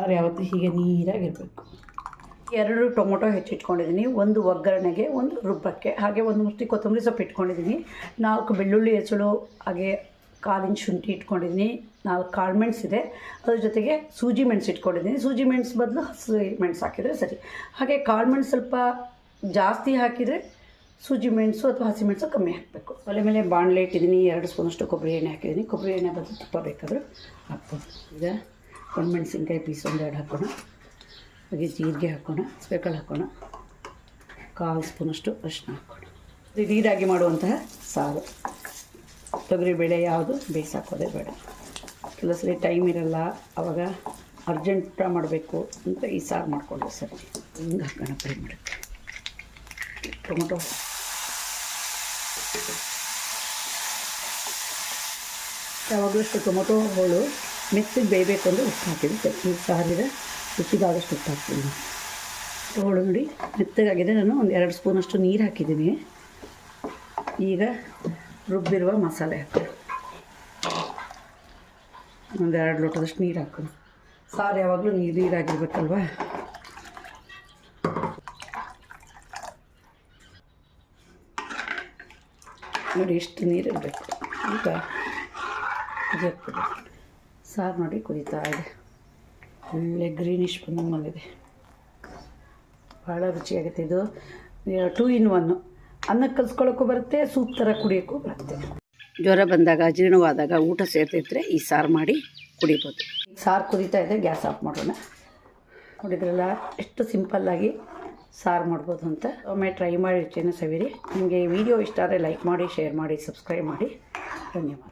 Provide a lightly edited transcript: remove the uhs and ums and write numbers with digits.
ಸಾರು ಯಾವತ್ತೂ ಹೀಗೆ ನೀರಾಗಿರಬೇಕು. 2 ಟೊಮೊಟೊ ಹೆಚ್ಚಿಟ್ಕೊಂಡಿದ್ದೀನಿ, 1 ಒಗ್ಗರಣೆಗೆ, 1 ರುಬ್ಬಕ್ಕೆ, ಹಾಗೆ 1 ಮುಷ್ಟಿ ಕೊತ್ತಂಬರಿ ಸೊಪ್ಪು ಇಟ್ಕೊಂಡಿದ್ದೀನಿ, 4 ಬೆಳ್ಳುಳ್ಳಿ ಹೆಸಳು, ಹಾಗೆ 1/4 ಇಂಚ್ ಶುಂಠಿ ಇಟ್ಕೊಂಡಿದ್ದೀನಿ, 4 ಕಾಳು ಮೆಣಸಿದೆ, ಅದ್ರ ಜೊತೆಗೆ ಸೂಜಿ ಮೆಣಸು ಇಟ್ಕೊಂಡಿದ್ದೀನಿ. ಸೂಜಿ ಮೆಣಸು ಬದಲು ಹಸಿ ಮೆಣಸು ಹಾಕಿದರೆ ಸರಿ. ಹಾಗೆ ಕಾಳು ಮೆಣಸು ಸ್ವಲ್ಪ ಜಾಸ್ತಿ ಹಾಕಿದರೆ ಸೂಜಿ ಮೆಣಸು ಅಥವಾ ಹಸಿ ಮೆಣಸು ಕಮ್ಮಿ ಹಾಕಬೇಕು. ಒಲೆ ಮೇಲೆ ಬಾಣಲೆ ಇಟ್ಟಿದ್ದೀನಿ, 2 ಸ್ಪೂನಷ್ಟು ಕೊಬ್ಬರಿ ಎಣ್ಣೆ ಹಾಕಿದ್ದೀನಿ. ಕೊಬ್ಬರಿ ಎಣ್ಣೆ ಬದಲು ತುಪ್ಪ ಬೇಕಾದರೂ ಹಾಕ್ಬೋದು. ಈಗ ಒಣಮೆಣಸಿನ್ಕಾಯಿ ಪೀಸ್ 1-2 ಹಾಕೋಣ, ಹಾಗೆ ಜೀರಿಗೆ ಹಾಕೋಣ, ಸ್ಪೆಕಲ್ ಹಾಕೋಣ, 1/4 ಸ್ಪೂನಷ್ಟು ಅರಿಶಿನ ಹಾಕೋಣ. ದಿಢೀರಾಗಿ ಮಾಡುವಂತಹ ಸಾರು. ತೊಗರಿಬೇಳೆ ಯಾವುದು ಬೇಯಿಸಾಕೋದೇ ಬೇಡ. ಕೆಲವು ಸರಿ ಟೈಮ್ ಇರಲ್ಲ, ಆವಾಗ ಅರ್ಜೆಂಟ್ ಮಾಡಬೇಕು ಅಂತ ಈ ಸಾರು ಮಾಡಿಕೊಂಡ್ರೆ ಸರಿ. ಹಿಂಗೆ ಹಾಕೋಣ ಫ್ರೈ ಮಾಡೋಕ್ಕೆ. ಟೊಮೊಟೊ ಯಾವಾಗಲೂ ಟೊಮೊಟೊ ಹೋಳು ಮೆತ್ತಗೆ ಬೇಯಬೇಕು ಅಂದರೆ ಉಪ್ಪು ಹಾಕಿದ್ರೆ ಸರಿ. ಈ ಸಾರಿಗೆ ರುಚಿಗಾದಷ್ಟು ಉಪ್ಪು ಹಾಕ್ತೀನಿ. ಹೋಳು ನೋಡಿ ಮೆತ್ತಗಾಗಿದೆ. ನಾನು 2 ಸ್ಪೂನಷ್ಟು ನೀರು ಹಾಕಿದ್ದೀನಿ. ಈಗ ರುಬ್ಬಿರುವ ಮಸಾಲೆ ಹಾಕೋಣ. 2 ಲೋಟದಷ್ಟು ನೀರು ಹಾಕೋಣ. ಸಾರು ಯಾವಾಗಲೂ ನೀರಾಗಿರ್ಬೇಕಲ್ವ. ನೋಡಿ ಎಷ್ಟು ನೀರು ಇರಬೇಕು. ಈಗ ಸಾರು ನೋಡಿ ಕುದೀತಾ ಇದೆ, ಒಳ್ಳೆ ಗ್ರೀನಿಶ್ ಬಂದಿದೆ, ಭಾಳ ರುಚಿಯಾಗುತ್ತೆ. ಇದು 2 in 1. ಅನ್ನಕ್ಕೆ ಕಲಿಸ್ಕೊಳ್ಳೋಕ್ಕೂ ಬರುತ್ತೆ, ಸೂಪ್ ಥರ ಕುಡಿಯೋಕ್ಕೂ ಬರುತ್ತೆ. ಜ್ವರ ಬಂದಾಗ, ಜೀರ್ಣವಾದಾಗ, ಊಟ ಸೇರ್ತಿದ್ರೆ ಈ ಸಾರು ಮಾಡಿ ಕುಡಿಬೋದು. ಸಾರು ಕುದೀತಾ ಇದೆ, ಗ್ಯಾಸ್ ಆಫ್ ಮಾಡೋಣ. ನೋಡಿದ್ರಲ್ಲ ಎಷ್ಟು ಸಿಂಪಲ್ಲಾಗಿ ಸಾರು ಮಾಡ್ಬೋದು ಅಂತ. ಒಮ್ಮೆ ಟ್ರೈ ಮಾಡಿ ರುಚಿಯನ್ನು ಸವಿರಿ. ನಿಮಗೆ ವಿಡಿಯೋ ಇಷ್ಟ ಆದರೆ ಲೈಕ್ ಮಾಡಿ, ಶೇರ್ ಮಾಡಿ, ಸಬ್ಸ್ಕ್ರೈಬ್ ಮಾಡಿ. ಧನ್ಯವಾದ.